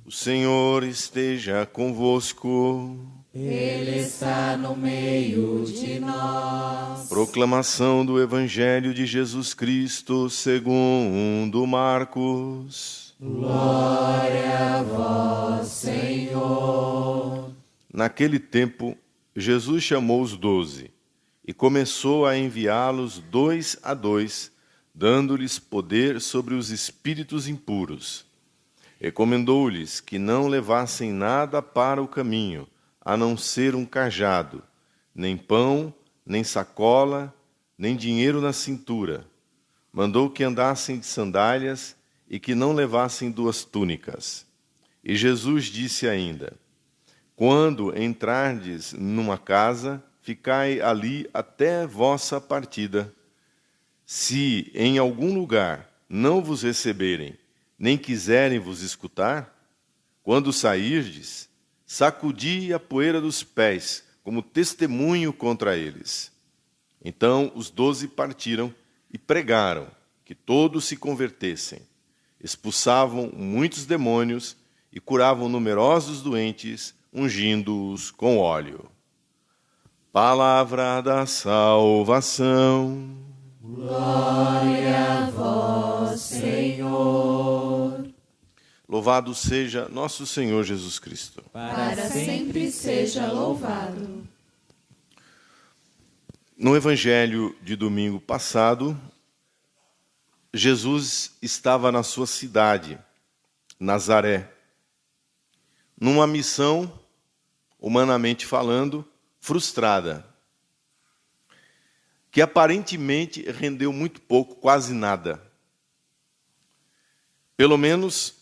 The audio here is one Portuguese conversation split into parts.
O Senhor esteja convosco. Ele está no meio de nós. Proclamação do Evangelho de Jesus Cristo segundo Marcos. Glória a vós, Senhor. Naquele tempo, Jesus chamou os 12 e começou a enviá-los 2 a 2, dando-lhes poder sobre os espíritos impuros. Recomendou-lhes que não levassem nada para o caminho, a não ser um cajado, nem pão, nem sacola, nem dinheiro na cintura. Mandou que andassem de sandálias e que não levassem 2 túnicas. E Jesus disse ainda: quando entrardes numa casa, ficai ali até vossa partida. Se em algum lugar não vos receberem, nem quiserem vos escutar, quando sairdes, sacudi a poeira dos pés, como testemunho contra eles. Então os 12 partiram e pregaram que todos se convertessem. Expulsavam muitos demônios e curavam numerosos doentes, ungindo-os com óleo. Palavra da salvação. Glória a vós, Senhor. Louvado seja nosso Senhor Jesus Cristo. Para sempre seja louvado. No Evangelho de domingo passado, Jesus estava na sua cidade, Nazaré, numa missão, humanamente falando, frustrada, que aparentemente rendeu muito pouco, quase nada. Pelo menos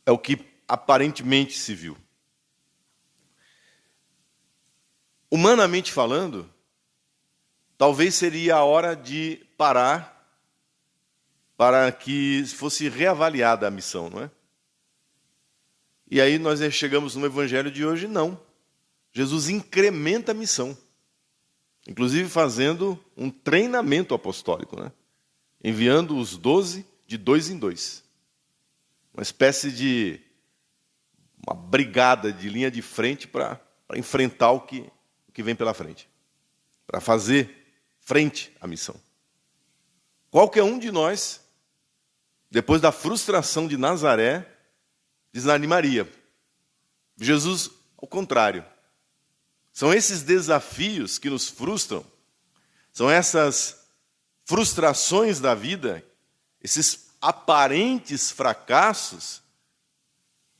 é o que aparentemente se viu. Humanamente falando, talvez seria a hora de parar para que fosse reavaliada a missão, não é? E aí nós chegamos no Evangelho de hoje, não. Jesus incrementa a missão, inclusive fazendo um treinamento apostólico, né? Enviando os 12 de 2 em 2. Uma espécie de uma brigada de linha de frente para enfrentar o que vem pela frente, para fazer frente à missão. Qualquer um de nós, depois da frustração de Nazaré, desanimaria. Jesus, ao contrário. São esses desafios que nos frustram, são essas frustrações da vida, esses aparentes fracassos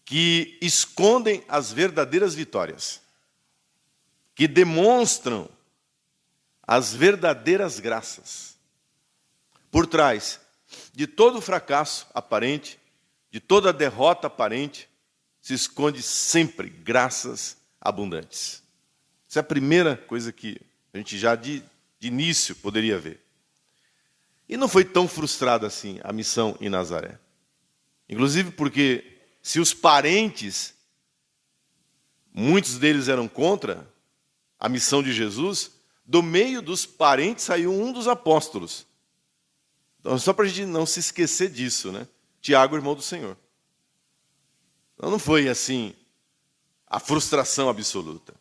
que escondem as verdadeiras vitórias, que demonstram as verdadeiras graças. Por trás de todo fracasso aparente, de toda derrota aparente, se esconde sempre graças abundantes. Essa é a primeira coisa que a gente já de início poderia ver. E não foi tão frustrada assim a missão em Nazaré. Inclusive porque se os parentes, muitos deles eram contra a missão de Jesus, do meio dos parentes saiu um dos apóstolos. Então, só para a gente não se esquecer disso, né? Tiago, irmão do Senhor. Então, não foi assim a frustração absoluta.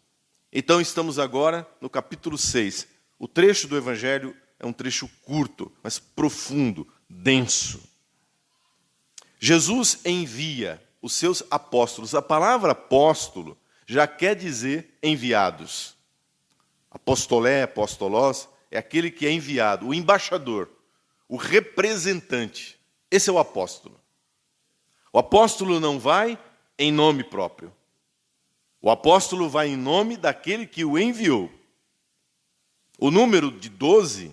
Então estamos agora no capítulo 6. O trecho do Evangelho é um trecho curto, mas profundo, denso. Jesus envia os seus apóstolos. A palavra apóstolo já quer dizer enviados. Apostolé, apostolós, é aquele que é enviado, o embaixador, o representante. Esse é o apóstolo. O apóstolo não vai em nome próprio. O apóstolo vai em nome daquele que o enviou. O número de 12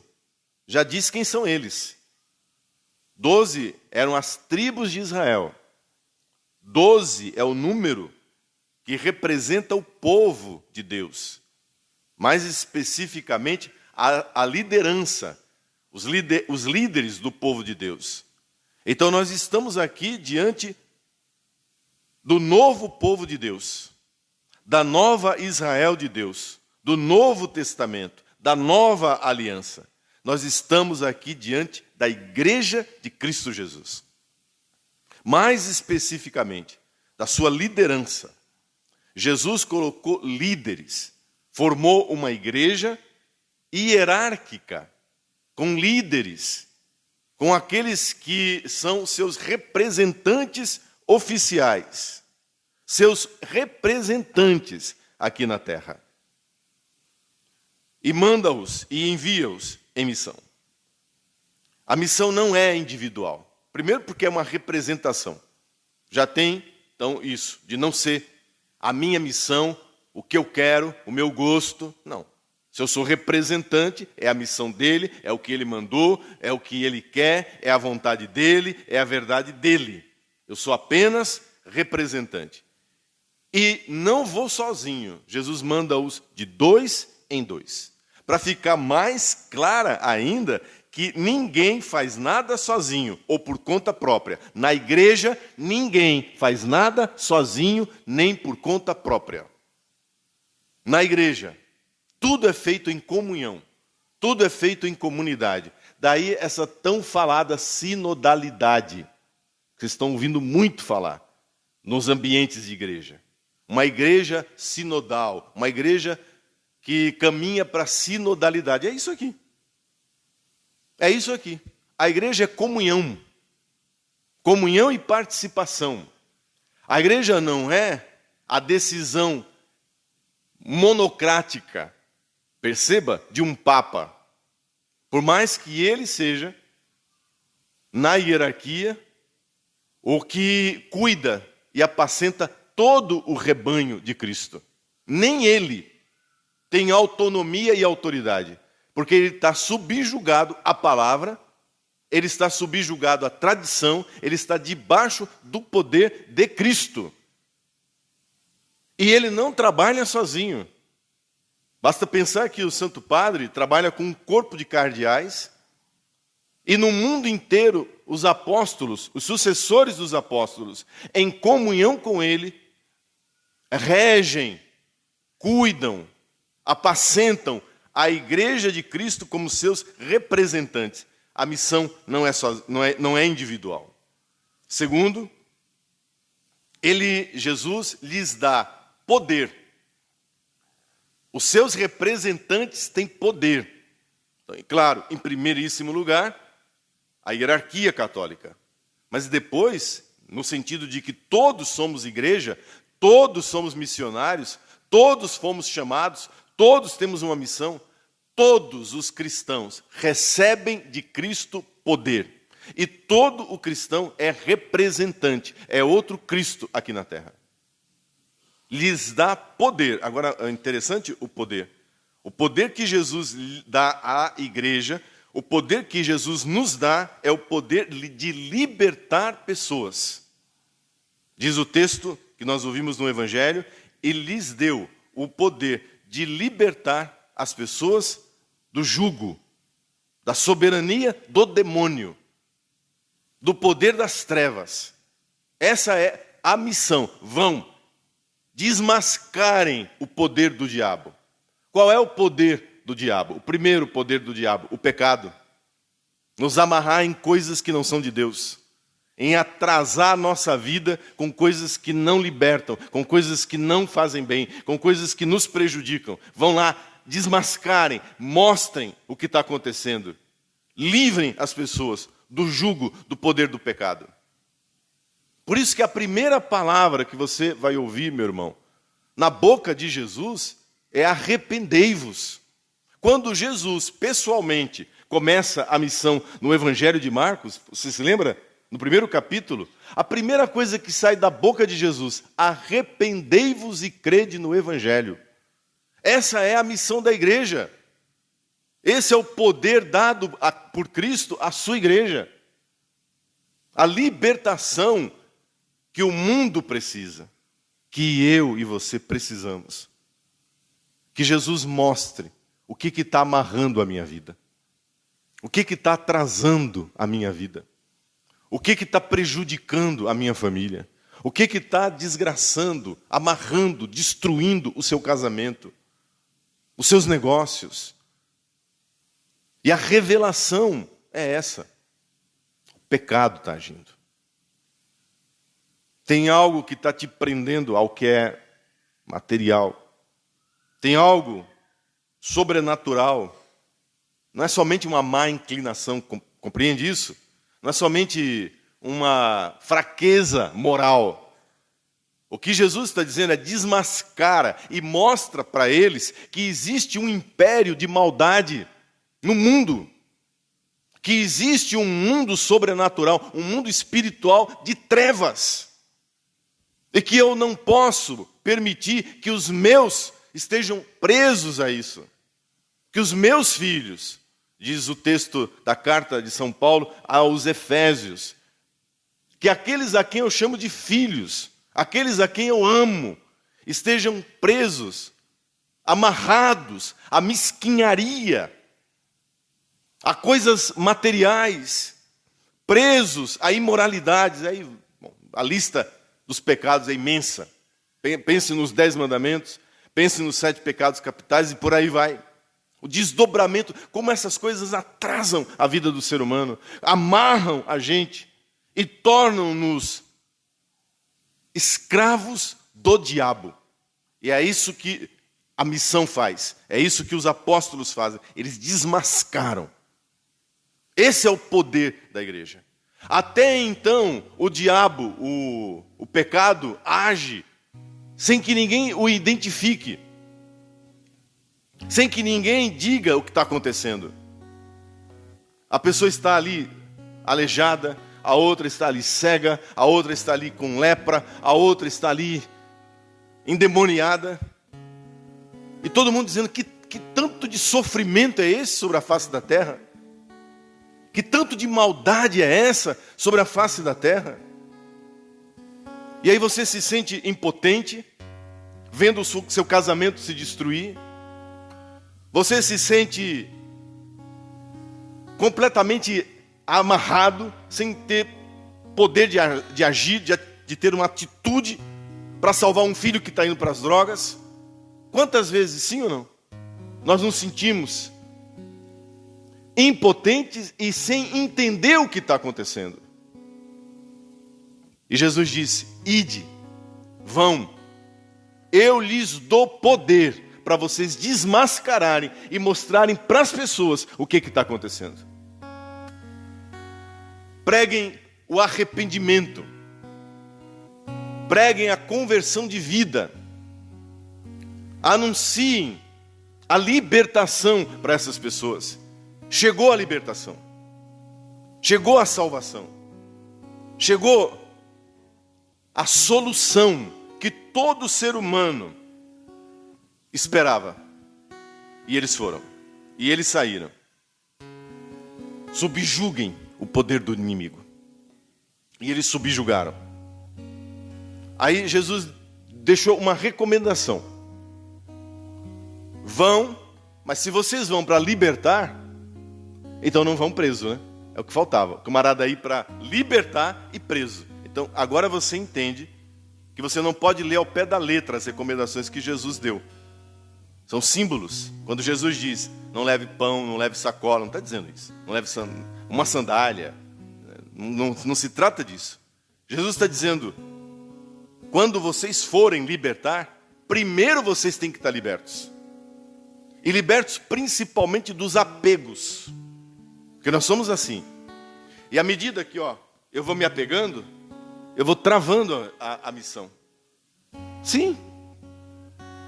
já diz quem são eles. 12 eram as tribos de Israel. 12 é o número que representa o povo de Deus. Mais especificamente, a liderança, os líderes do povo de Deus. Então nós estamos aqui diante do novo povo de Deus, da nova Israel de Deus, do Novo Testamento, da nova aliança. Nós estamos aqui diante da Igreja de Cristo Jesus. Mais especificamente, da sua liderança. Jesus colocou líderes, formou uma igreja hierárquica, com líderes, com aqueles que são seus representantes oficiais, seus representantes aqui na terra. E manda-os e envia-os em missão. A missão não é individual. Primeiro porque é uma representação. Já tem, então, isso, de não ser a minha missão, o que eu quero, o meu gosto. Não. Se eu sou representante, é a missão dele, é o que ele mandou, é o que ele quer, é a vontade dele, é a verdade dele. Eu sou apenas representante. E não vou sozinho. Jesus manda-os de 2 em 2. Para ficar mais clara ainda que ninguém faz nada sozinho ou por conta própria. Na igreja, ninguém faz nada sozinho nem por conta própria. Na igreja, tudo é feito em comunhão, tudo é feito em comunidade. Daí essa tão falada sinodalidade, que vocês estão ouvindo muito falar nos ambientes de igreja. Uma igreja sinodal, uma igreja que caminha para a sinodalidade. É isso aqui. É isso aqui. A igreja é comunhão. Comunhão e participação. A igreja não é a decisão monocrática, perceba, de um papa. Por mais que ele seja, na hierarquia, o que cuida e apacenta todo o rebanho de Cristo. Nem ele tem autonomia e autoridade. Porque ele está subjugado à palavra, ele está subjugado à tradição, ele está debaixo do poder de Cristo. E ele não trabalha sozinho. Basta pensar que o Santo Padre trabalha com um corpo de cardeais, e no mundo inteiro os apóstolos, os sucessores dos apóstolos, em comunhão com ele, regem, cuidam, apacentam a igreja de Cristo como seus representantes. A missão não é individual. Segundo, Jesus lhes dá poder. Os seus representantes têm poder. Então, claro, em primeiríssimo lugar, a hierarquia católica. Mas depois, no sentido de que todos somos igreja, todos somos missionários, todos fomos chamados, todos temos uma missão, todos os cristãos recebem de Cristo poder. E todo o cristão é representante, é outro Cristo aqui na terra. Lhes dá poder. Agora, é interessante o poder. O poder que Jesus dá à igreja, o poder que Jesus nos dá é o poder de libertar pessoas. Diz o texto que nós ouvimos no Evangelho, e lhes deu o poder de libertar as pessoas do jugo, da soberania do demônio, do poder das trevas. Essa é a missão. Vão, desmascarem o poder do diabo. Qual é o poder do diabo? O primeiro poder do diabo, o pecado. Nos amarrar em coisas que não são de Deus. Em atrasar a nossa vida com coisas que não libertam, com coisas que não fazem bem, com coisas que nos prejudicam. Vão lá, desmascarem, mostrem o que está acontecendo. Livrem as pessoas do jugo, do poder do pecado. Por isso que a primeira palavra que você vai ouvir, meu irmão, na boca de Jesus, é arrependei-vos. Quando Jesus, pessoalmente, começa a missão no Evangelho de Marcos, você se lembra? No primeiro capítulo, a primeira coisa que sai da boca de Jesus, arrependei-vos e crede no Evangelho. Essa é a missão da igreja. Esse é o poder dado por Cristo à sua igreja. A libertação que o mundo precisa, que eu e você precisamos. Que Jesus mostre o que está amarrando a minha vida. O que está atrasando a minha vida. O que está prejudicando a minha família. O que está desgraçando, amarrando, destruindo o seu casamento. Os seus negócios. E a revelação é essa. O pecado está agindo. Tem algo que está te prendendo ao que é material. Tem algo sobrenatural. Não é somente uma má inclinação, compreende isso? Não é somente uma fraqueza moral. O que Jesus está dizendo é desmascara e mostra para eles que existe um império de maldade no mundo. Que existe um mundo sobrenatural, um mundo espiritual de trevas. E que eu não posso permitir que os meus estejam presos a isso. Que os meus filhos, diz o texto da carta de São Paulo aos Efésios, que aqueles a quem eu chamo de filhos, aqueles a quem eu amo, estejam presos, amarrados à mesquinharia, a coisas materiais, presos a imoralidades. Aí, bom, a lista dos pecados é imensa. Pense nos 10 mandamentos, pense nos 7 pecados capitais e por aí vai. O desdobramento, como essas coisas atrasam a vida do ser humano, amarram a gente e tornam-nos escravos do diabo. E é isso que a missão faz, é isso que os apóstolos fazem, eles desmascaram. Esse é o poder da igreja. Até então, o diabo, o pecado, age sem que ninguém o identifique, sem que ninguém diga o que está acontecendo. A pessoa está ali aleijada, a outra está ali cega, a outra está ali com lepra, a outra está ali endemoniada. E todo mundo dizendo que tanto de sofrimento é esse sobre a face da terra? Que tanto de maldade é essa sobre a face da terra? E aí você se sente impotente, vendo o seu casamento se destruir. Você se sente completamente amarrado, sem ter poder de agir, de ter uma atitude para salvar um filho que está indo para as drogas. Quantas vezes, sim ou não, nós nos sentimos impotentes e sem entender o que está acontecendo. E Jesus disse: ide, vão, eu lhes dou poder para vocês desmascararem e mostrarem para as pessoas o que está acontecendo. Preguem o arrependimento, preguem a conversão de vida, anunciem a libertação para essas pessoas. Chegou a libertação, chegou a salvação, chegou a solução que todo ser humano esperava. E eles foram, e eles saíram. Subjuguem o poder do inimigo. E eles subjugaram. Aí Jesus deixou uma recomendação: vão, mas se vocês vão para libertar, então não vão preso, né? É o que faltava. O camarada aí para libertar e preso. Então agora você entende que você não pode ler ao pé da letra as recomendações que Jesus deu. São símbolos. Quando Jesus diz: não leve pão, não leve sacola, não está dizendo isso. Não leve uma sandália. Não se trata disso. Jesus está dizendo: quando vocês forem libertar, primeiro vocês têm que estar libertos. E libertos principalmente dos apegos. Porque nós somos assim. E à medida que eu vou me apegando, eu vou travando a missão. Sim.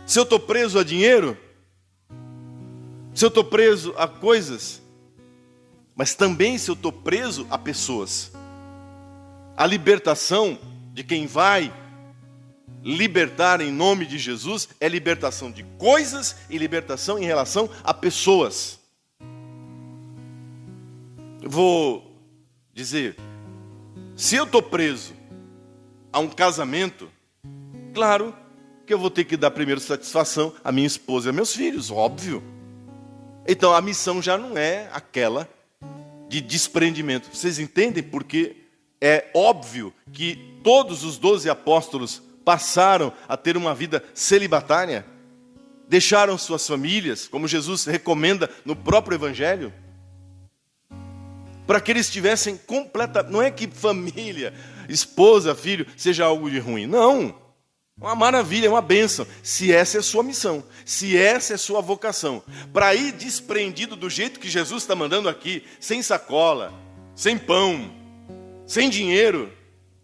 Se eu estou preso a dinheiro, se eu estou preso a coisas, mas também se eu estou preso a pessoas. A libertação de quem vai libertar em nome de Jesus é libertação de coisas e libertação em relação a pessoas. Eu vou dizer, se eu estou preso a um casamento, claro que eu vou ter que dar primeiro satisfação à minha esposa e aos meus filhos, óbvio. Então a missão já não é aquela de desprendimento. Vocês entendem? Porque é óbvio que todos os 12 apóstolos passaram a ter uma vida celibatária, deixaram suas famílias, como Jesus recomenda no próprio Evangelho. para que eles tivessem completa. Não é que família, esposa, filho, seja algo de ruim. Não. Uma maravilha, uma bênção. Se essa é a sua missão, se essa é a sua vocação, para ir desprendido do jeito que Jesus está mandando aqui, sem sacola, sem pão, sem dinheiro,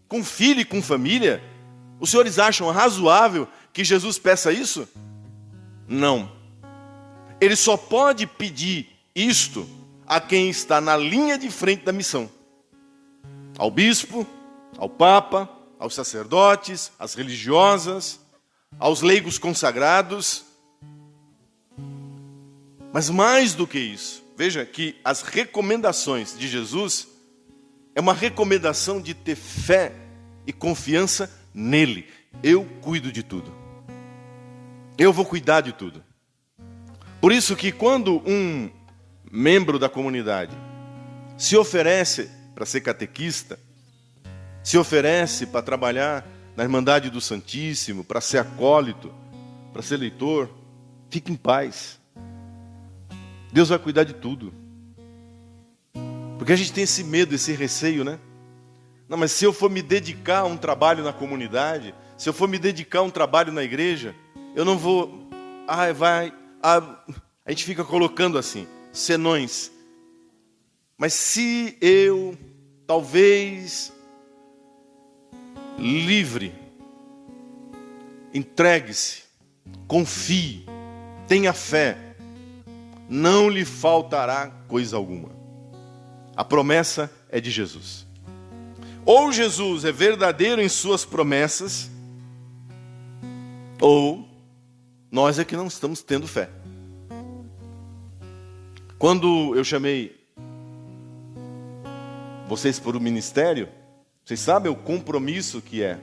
com filho e com família, os senhores acham razoável que Jesus peça isso? Não. Ele só pode pedir isto a quem está na linha de frente da missão. Ao bispo, ao papa, aos sacerdotes, às religiosas, aos leigos consagrados. Mas mais do que isso, veja que as recomendações de Jesus é uma recomendação de ter fé e confiança nele. Eu cuido de tudo. Eu vou cuidar de tudo. Por isso que quando um membro da comunidade se oferece para ser catequista, se oferece para trabalhar na Irmandade do Santíssimo, para ser acólito, para ser leitor, fique em paz. Deus vai cuidar de tudo. Porque a gente tem esse medo, esse receio, né? Não, mas se eu for me dedicar a um trabalho na comunidade, se eu for me dedicar a um trabalho na igreja, eu não vou... A gente fica colocando assim, senões. Mas se eu, talvez... livre, entregue-se, confie, tenha fé, não lhe faltará coisa alguma. A promessa é de Jesus. Ou Jesus é verdadeiro em suas promessas, ou nós é que não estamos tendo fé. Quando eu chamei vocês para o ministério, vocês sabem o compromisso que é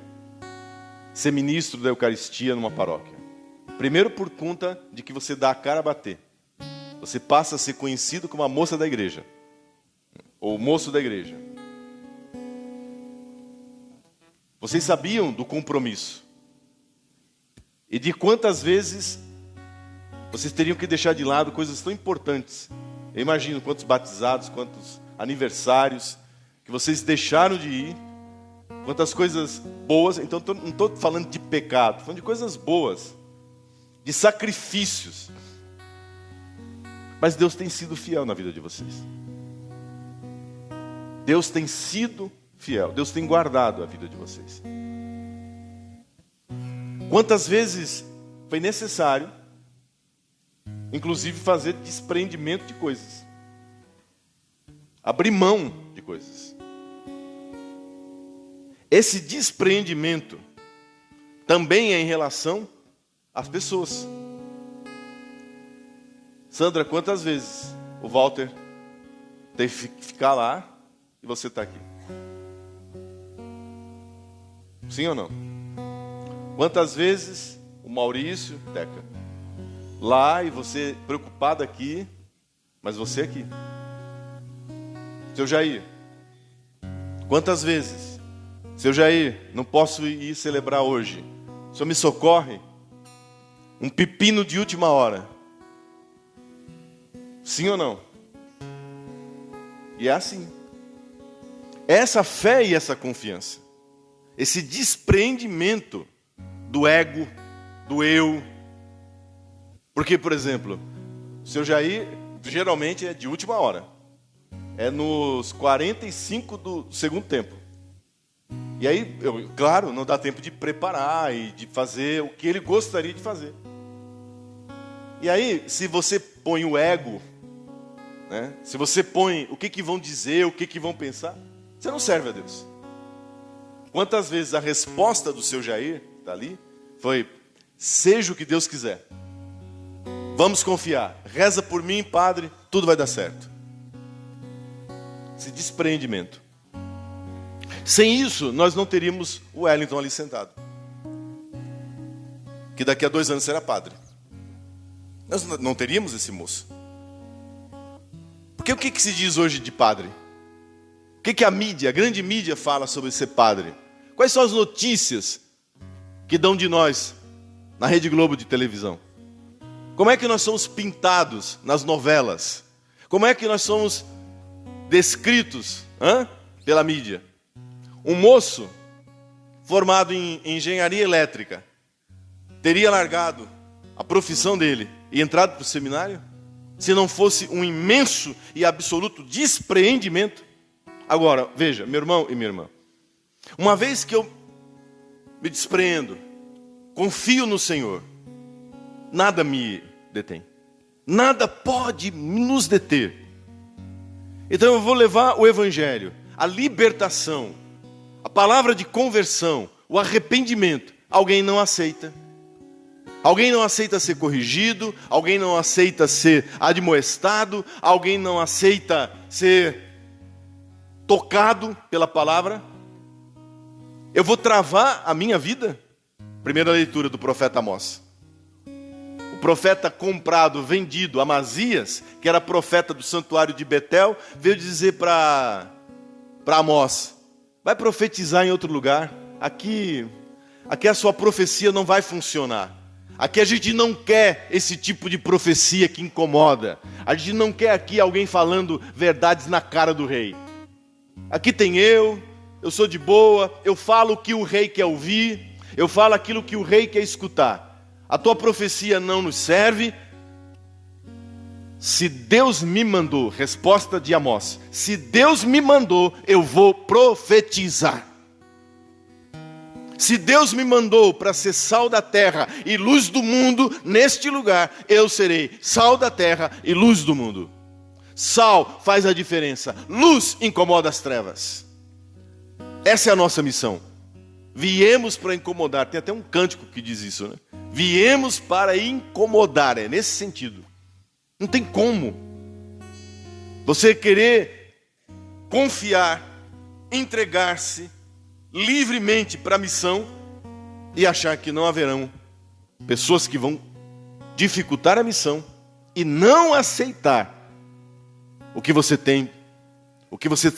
ser ministro da Eucaristia numa paróquia. Primeiro por conta de que você dá a cara a bater. Você passa a ser conhecido como a moça da igreja. Ou o moço da igreja. Vocês sabiam do compromisso. E de quantas vezes vocês teriam que deixar de lado coisas tão importantes. Eu imagino quantos batizados, quantos aniversários que vocês deixaram de ir. Quantas coisas boas, então não estou falando de pecado, estou falando de coisas boas, de sacrifícios. Mas Deus tem sido fiel na vida de vocês. Deus tem sido fiel, Deus tem guardado a vida de vocês. Quantas vezes foi necessário, inclusive fazer desprendimento de coisas, abrir mão de coisas. Esse despreendimento também é em relação às pessoas. Sandra, quantas vezes o Walter teve que ficar lá e você está aqui? Sim ou não? Quantas vezes o Maurício, Teca, lá e você preocupado aqui, mas você aqui? Seu Jair, quantas vezes? Seu Jair, não posso ir celebrar hoje. O senhor me socorre? Um pepino de última hora. Sim ou não? E é assim. Essa fé e essa confiança. Esse despreendimento do ego, do eu. Porque, por exemplo, o seu Jair geralmente é de última hora. É nos 45 do segundo tempo. E aí, claro, não dá tempo de preparar e de fazer o que ele gostaria de fazer. E aí, se você põe o ego, né? Se você põe o que vão dizer, o que vão pensar, você não serve a Deus. Quantas vezes a resposta do seu Jair, está ali, foi: seja o que Deus quiser. Vamos confiar. Reza por mim, padre, tudo vai dar certo. Esse despreendimento. Sem isso, nós não teríamos o Wellington ali sentado. Que daqui a 2 anos será padre. Nós não teríamos esse moço. Porque o que se diz hoje de padre? O que a mídia, a grande mídia fala sobre ser padre? Quais são as notícias que dão de nós na Rede Globo de televisão? Como é que nós somos pintados nas novelas? Como é que nós somos descritos pela mídia. Um moço formado em engenharia elétrica teria largado a profissão dele e entrado para o seminário se não fosse um imenso e absoluto despreendimento? Agora, veja, meu irmão e minha irmã, uma vez que eu me despreendo, confio no Senhor, nada me detém. Nada pode nos deter. Então eu vou levar o Evangelho, a libertação, a palavra de conversão, o arrependimento. Alguém não aceita. Alguém não aceita ser corrigido, alguém não aceita ser admoestado, alguém não aceita ser tocado pela palavra. Eu vou travar a minha vida? Primeira leitura do profeta Amós. O profeta comprado, vendido, Amazias, que era profeta do santuário de Betel, veio dizer para Amós: vai profetizar em outro lugar. Aqui a sua profecia não vai funcionar. Aqui a gente não quer esse tipo de profecia que incomoda. A gente não quer aqui alguém falando verdades na cara do rei. Aqui tem eu sou de boa, eu falo o que o rei quer ouvir, eu falo aquilo que o rei quer escutar. A tua profecia não nos serve. Se Deus me mandou, resposta de Amós, se Deus me mandou, eu vou profetizar. Se Deus me mandou para ser sal da terra e luz do mundo, neste lugar, eu serei sal da terra e luz do mundo. Sal faz a diferença, luz incomoda as trevas. Essa é a nossa missão. Viemos para incomodar, tem até um cântico que diz isso, né? Viemos para incomodar, é nesse sentido. Não tem como você querer confiar, entregar-se livremente para a missão e achar que não haverão pessoas que vão dificultar a missão e não aceitar o que você tem, o que você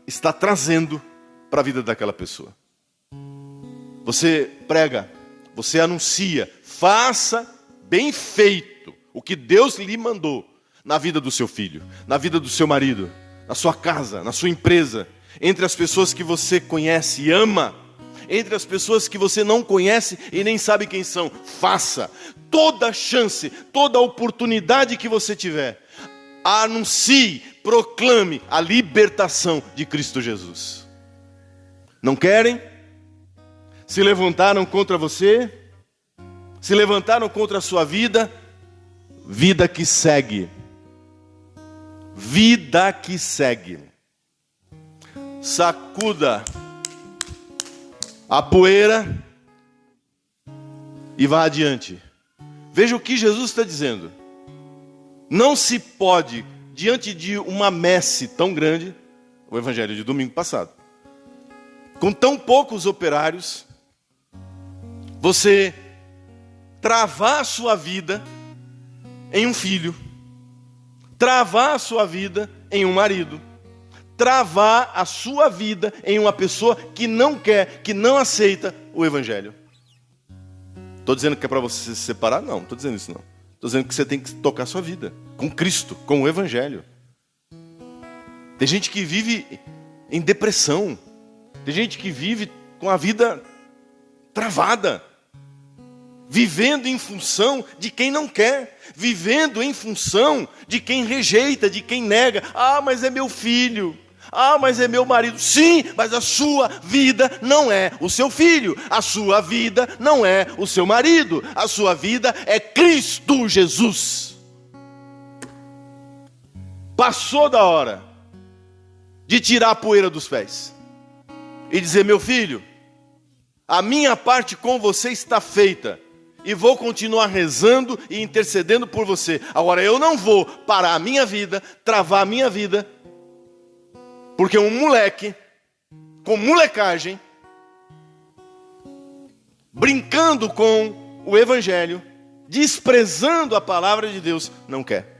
está trazendo para a vida daquela pessoa. Você prega, você anuncia, faça bem feito o que Deus lhe mandou na vida do seu filho, na vida do seu marido, na sua casa, na sua empresa, entre as pessoas que você conhece e ama, entre as pessoas que você não conhece e nem sabe quem são. Faça toda chance, toda oportunidade que você tiver. Anuncie, proclame a libertação de Cristo Jesus. Não querem? Se levantaram contra você? Se levantaram contra a sua vida? Vida que segue. Vida que segue. Sacuda a poeira e vá adiante. Veja o que Jesus está dizendo. Não se pode, diante de uma messe tão grande, o evangelho de domingo passado, com tão poucos operários, você travar a sua vida em um filho, travar a sua vida em um marido, travar a sua vida em uma pessoa que não quer, que não aceita o evangelho. Estou dizendo que é para você se separar? Não, estou dizendo isso não. Estou dizendo que você tem que tocar a sua vida com Cristo, com o evangelho. Tem gente que vive em depressão. Tem gente que vive com a vida travada, vivendo em função de quem não quer, vivendo em função de quem rejeita, de quem nega. Ah, mas é meu filho. Ah, mas é meu marido. Sim, mas a sua vida não é o seu filho. A sua vida não é o seu marido. A sua vida é Cristo Jesus. Passou da hora de tirar a poeira dos pés e dizer: meu filho, a minha parte com você está feita e vou continuar rezando e intercedendo por você. Agora eu não vou parar a minha vida, travar a minha vida, porque um moleque com molecagem, brincando com o evangelho, desprezando a palavra de Deus, não quer.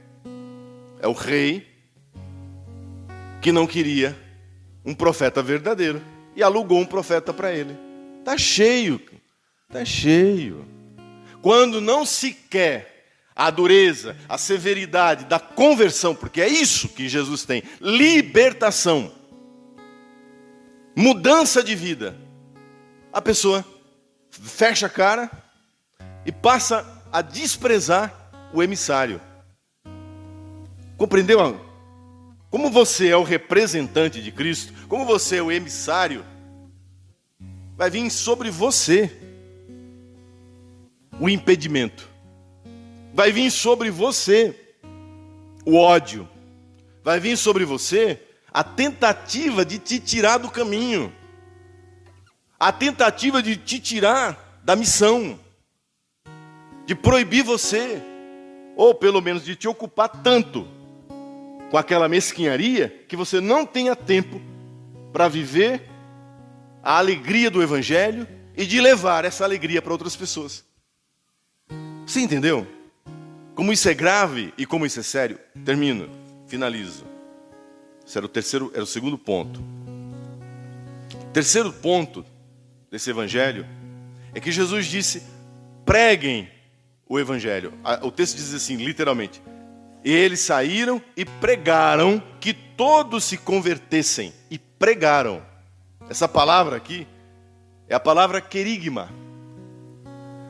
É o rei que não queria um profeta verdadeiro e alugou um profeta para ele. Está cheio, está cheio. Quando não se quer a dureza, a severidade da conversão, porque é isso que Jesus tem, libertação, mudança de vida, a pessoa fecha a cara e passa a desprezar o emissário. Compreendeu? Como você é o representante de Cristo, como você é o emissário, vai vir sobre você o impedimento. Vai vir sobre você o ódio. Vai vir sobre você a tentativa de te tirar do caminho. A tentativa de te tirar da missão. De proibir você, ou pelo menos de te ocupar tanto com aquela mesquinharia que você não tenha tempo para viver a alegria do Evangelho e de levar essa alegria para outras pessoas. Você entendeu? Como isso é grave e como isso é sério? Termino, finalizo. Esse era o segundo ponto. O terceiro ponto desse Evangelho é que Jesus disse: preguem o Evangelho. O texto diz assim, literalmente: e eles saíram e pregaram que todos se convertessem. E pregaram. Essa palavra aqui é a palavra querigma.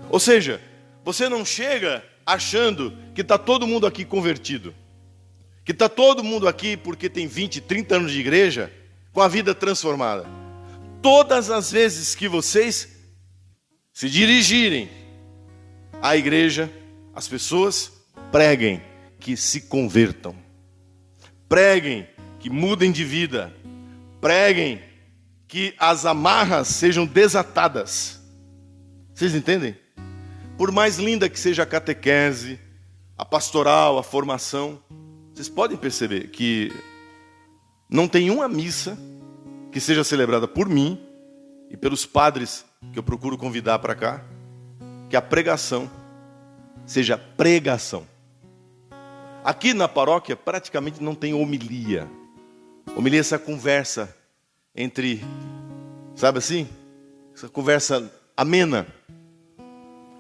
Ou seja, você não chega achando que está todo mundo aqui convertido. Que está todo mundo aqui porque tem 20, 30 anos de igreja com a vida transformada. Todas as vezes que vocês se dirigirem à igreja, as pessoas preguem que se convertam. Preguem que mudem de vida. Preguem que as amarras sejam desatadas. Vocês entendem? Por mais linda que seja a catequese, a pastoral, a formação, vocês podem perceber que não tem uma missa que seja celebrada por mim e pelos padres que eu procuro convidar para cá, que a pregação seja pregação. Aqui na paróquia praticamente não tem homilia. Homilia é essa conversa entre, sabe assim? Essa conversa amena.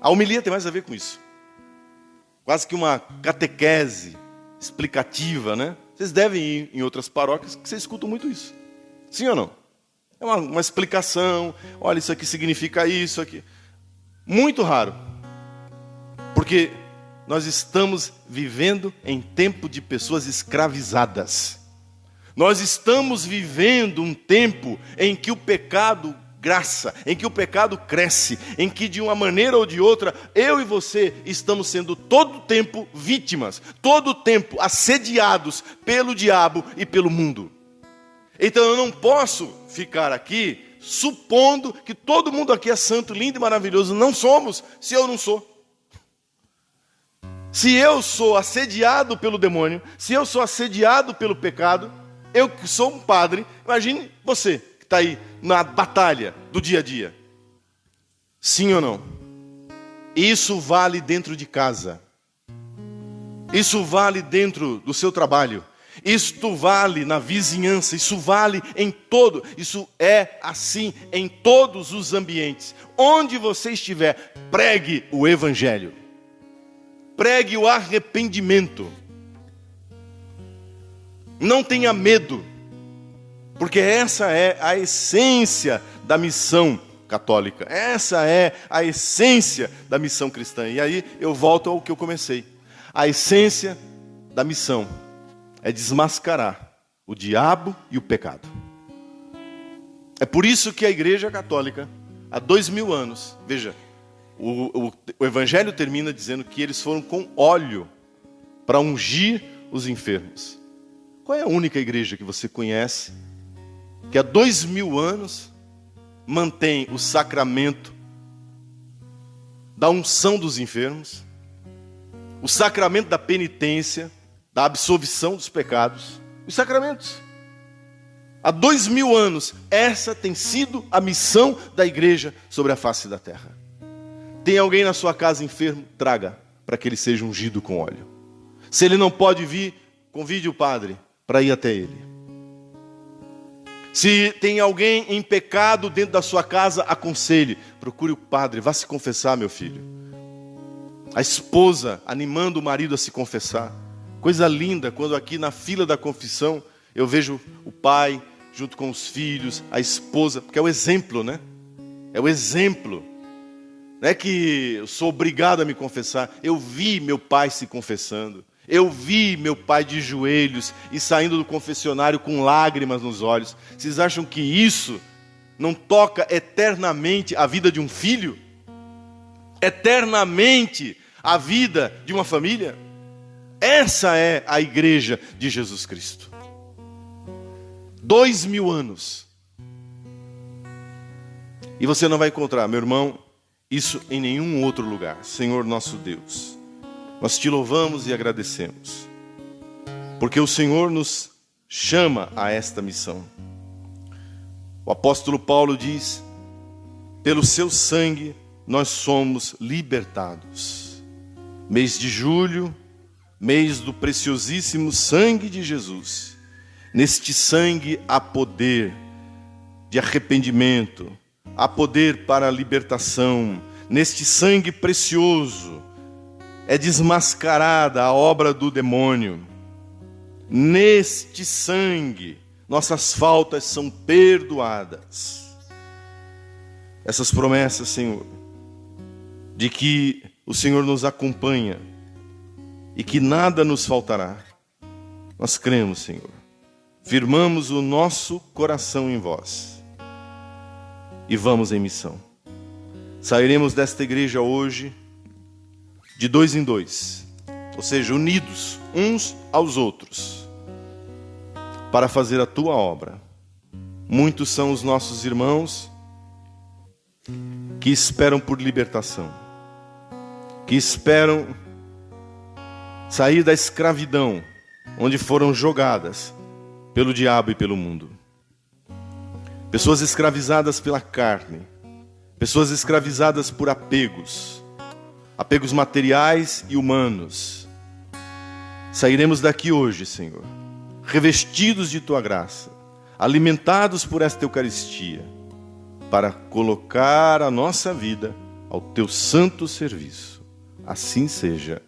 A homilia tem mais a ver com isso. Quase que uma catequese explicativa, né? Vocês devem ir em outras paróquias que vocês escutam muito isso. Sim ou não? É uma explicação. Olha, isso aqui significa isso aqui. Muito raro. Porque nós estamos vivendo em tempo de pessoas escravizadas. Nós estamos vivendo um tempo em que o pecado graça, em que o pecado cresce, em que de uma maneira ou de outra, eu e você estamos sendo todo o tempo vítimas, todo o tempo assediados pelo diabo e pelo mundo. Então eu não posso ficar aqui supondo que todo mundo aqui é santo, lindo e maravilhoso. Não somos, se eu não sou. Se eu sou assediado pelo demônio, se eu sou assediado pelo pecado, eu que sou um padre, imagine você que está aí na batalha do dia a dia. Sim ou não? Isso vale dentro de casa. Isso vale dentro do seu trabalho. Isto vale na vizinhança. Isso vale em todo. Isso é assim em todos os ambientes. Onde você estiver, pregue o Evangelho. Pregue o arrependimento. Não tenha medo, porque essa é a essência da missão católica. Essa é a essência da missão cristã. E aí eu volto ao que eu comecei. A essência da missão é desmascarar o diabo e o pecado. É por isso que a Igreja Católica, há 2000 anos, veja, o Evangelho termina dizendo que eles foram com óleo para ungir os enfermos. Qual é a única igreja que você conhece que há 2000 anos mantém o sacramento da unção dos enfermos, o sacramento da penitência, da absolvição dos pecados, os sacramentos? Há 2000 anos, essa tem sido a missão da igreja sobre a face da terra. Tem alguém na sua casa enfermo? Traga, para que ele seja ungido com óleo. Se ele não pode vir, convide o padre para ir até ele. Se tem alguém em pecado dentro da sua casa, aconselhe. Procure o padre, vá se confessar, meu filho. A esposa animando o marido a se confessar. Coisa linda quando aqui na fila da confissão eu vejo o pai junto com os filhos, a esposa, porque é o exemplo, né? É o exemplo. Não é que eu sou obrigado a me confessar. Eu vi meu pai se confessando. Eu vi meu pai de joelhos e saindo do confessionário com lágrimas nos olhos. Vocês acham que isso não toca eternamente a vida de um filho? Eternamente a vida de uma família? Essa é a igreja de Jesus Cristo. 2000 anos. E você não vai encontrar, meu irmão, isso em nenhum outro lugar. Senhor nosso Deus, nós te louvamos e agradecemos, porque o Senhor nos chama a esta missão. O apóstolo Paulo diz: pelo seu sangue nós somos libertados. Mês de julho, mês do preciosíssimo sangue de Jesus. Neste sangue há poder de arrependimento, há poder para a libertação. Neste sangue precioso é desmascarada a obra do demônio. Neste sangue nossas faltas são perdoadas. Essas promessas, Senhor, de que o Senhor nos acompanha e que nada nos faltará, nós cremos, Senhor. Firmamos o nosso coração em vós e vamos em missão. Sairemos desta igreja hoje de 2 em 2, ou seja, unidos uns aos outros, para fazer a tua obra. Muitos são os nossos irmãos que esperam por libertação, que esperam sair da escravidão onde foram jogadas pelo diabo e pelo mundo. Pessoas escravizadas pela carne, pessoas escravizadas por apegos materiais e humanos. Sairemos daqui hoje, Senhor, revestidos de tua graça, alimentados por esta Eucaristia, para colocar a nossa vida ao teu santo serviço. Assim seja.